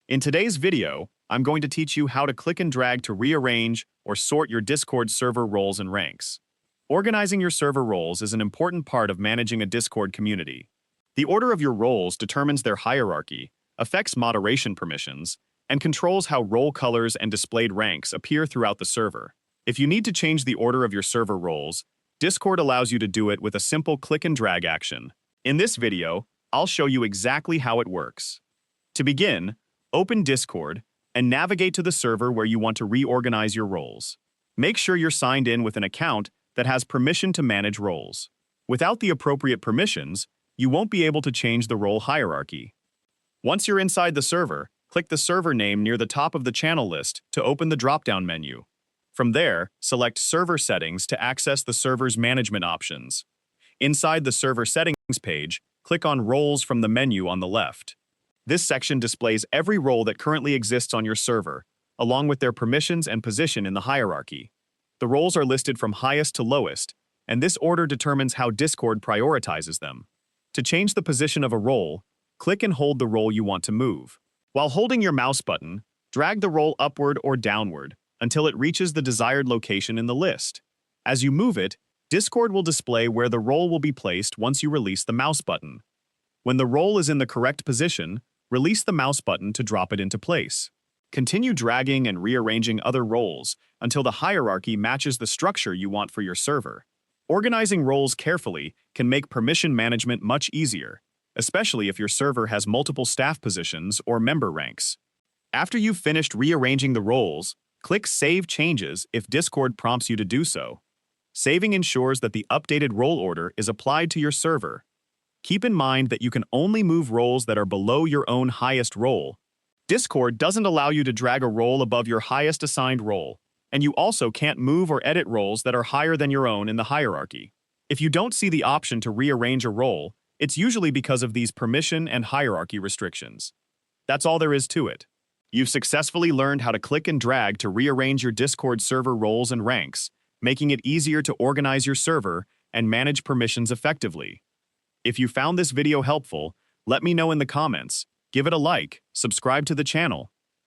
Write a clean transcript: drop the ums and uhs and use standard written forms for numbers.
In today's video, I'm going to teach you how to click and drag to rearrange or sort your Discord server roles and ranks. Organizing your server roles is an important part of managing a Discord community. The order of your roles determines their hierarchy, affects moderation permissions, and controls how role colors and displayed ranks appear throughout the server. If you need to change the order of your server roles, Discord allows you to do it with a simple click and drag action. In this video, I'll show you exactly how it works. To begin, open Discord and navigate to the server where you want to reorganize your roles. Make sure you're signed in with an account that has permission to manage roles. Without the appropriate permissions, you won't be able to change the role hierarchy. Once you're inside the server, click the server name near the top of the channel list to open the drop-down menu. From there, select Server Settings to access the server's management options. Inside the Server Settings page, click on Roles from the menu on the left. This section displays every role that currently exists on your server, along with their permissions and position in the hierarchy. The roles are listed from highest to lowest, and this order determines how Discord prioritizes them. To change the position of a role, click and hold the role you want to move. While holding your mouse button, drag the role upward or downward until it reaches the desired location in the list. As you move it, Discord will display where the role will be placed once you release the mouse button. When the role is in the correct position, release the mouse button to drop it into place. Continue dragging and rearranging other roles until the hierarchy matches the structure you want for your server. Organizing roles carefully can make permission management much easier, especially if your server has multiple staff positions or member ranks. After you've finished rearranging the roles, click Save Changes if Discord prompts you to do so. Saving ensures that the updated role order is applied to your server. Keep in mind that you can only move roles that are below your own highest role. Discord doesn't allow you to drag a role above your highest assigned role, and you also can't move or edit roles that are higher than your own in the hierarchy. If you don't see the option to rearrange a role, it's usually because of these permission and hierarchy restrictions. That's all there is to it. You've successfully learned how to click and drag to rearrange your Discord server roles and ranks, making it easier to organize your server and manage permissions effectively. If you found this video helpful, let me know in the comments, give it a like, subscribe to the channel,